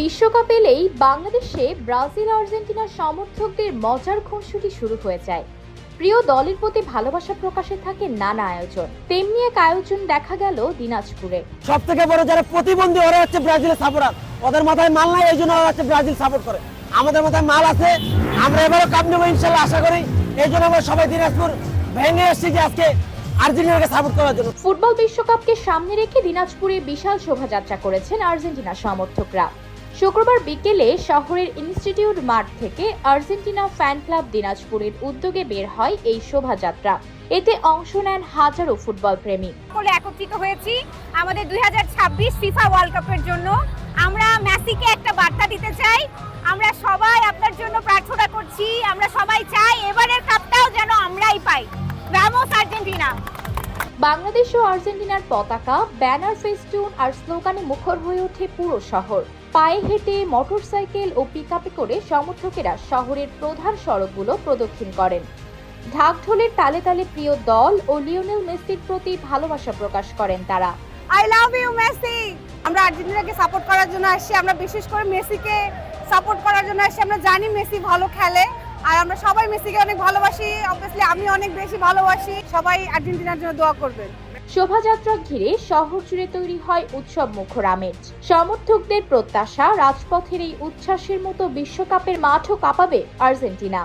বিশ্বকাপ এলেই বাংলাদেশে ব্রাজিল আর্জেন্টিনার সমর্থকদের মজার খুনসুটি শুরু হয়ে যায়। প্রিয় দলের প্রতি ভালোবাসা প্রকাশে থাকে নানা আয়োজন। তেমনি এক আয়োজন দেখা গেল দিনাজপুরে। সব থেকে বড় যারা প্রতিবন্ধী ওরা হচ্ছে ব্রাজিলের সাপোর্টার। ওদের মাথায় মাল নাই, এই জন্য ওরা হচ্ছে ব্রাজিল সাপোর্ট করে। আমাদের মাথায় মাল আছে, আমরা এবারও কাপ নেবো ইনশাল্লাহ আশা করি। এই জন্য আমরা সবাই দিনাজপুর ভেঙে এসেছি যে আজকে আর্জেন্টিনাকে সাপোর্ট করার জন্য। ফুটবল বিশ্বকাপকে সামনে রেখে দিনাজপুরে বিশাল শোভাযাত্রা করেছেন আর্জেন্টিনা সমর্থকরা। শুক্রবার বিকেলে শহরের ইনস্টিটিউট মাঠ থেকে আর্জেন্টিনা ফ্যান ক্লাব দিনাজপুরের উদ্যোগে বের হয় এই শোভাযাত্রা। এতে অংশ নেন হাজারো ফুটবল প্রেমী। একত্রিত হয়েছি আমাদের 2026 ফিফা ওয়ার্ল্ড কাপের জন্য। আমরা মেসিকে একটা বার্তা দিতে চাই। আমরা সবাই আপনার জন্য প্রার্থনা করছি। আমরা সবাই চাই এবারের কাপটাও যেন আমরাই পাই। Vamos Argentina. বাংলাদেশ ও আর্জেন্টিনার পতাকা, ব্যানার, ফেস্টুন আর স্লোগানে মুখর হয়ে ওঠে পুরো শহর। পায়ে হেঁটে, মোটরসাইকেল ও পিকআপে করে সমর্থকেরা শহরের প্রধান সড়কগুলো প্রদক্ষিণ করেন। ঢাকঢোলের তালে তালে প্রিয় দল ও লিওনেল মেসির প্রতি ভালোবাসা প্রকাশ করেন তারা। I love you Messi. আমরা আর্জেন্টিনাকে সাপোর্ট করার জন্য আসছি। আমরা বিশেষ করে মেসিকে সাপোর্ট করার জন্য আসছি। আমরা জানি মেসি ভালো খেলে আর আমরা সবাই মেসিকে অনেক ভালোবাসি। অবভিয়াসলি আমি অনেক বেশি ভালোবাসি। সবাই আর্জেন্টিনার জন্য দোয়া করবেন। শোভাযাত্রা ঘিরে শহর জুড়ে তৈরি হয় উৎসব মুখর আমেজ। সমর্থকদের প্রত্যাশা, রাজপথের এই উচ্ছ্বাসের মতো বিশ্বকাপের মাঠও কাঁপাবে আর্জেন্টিনা।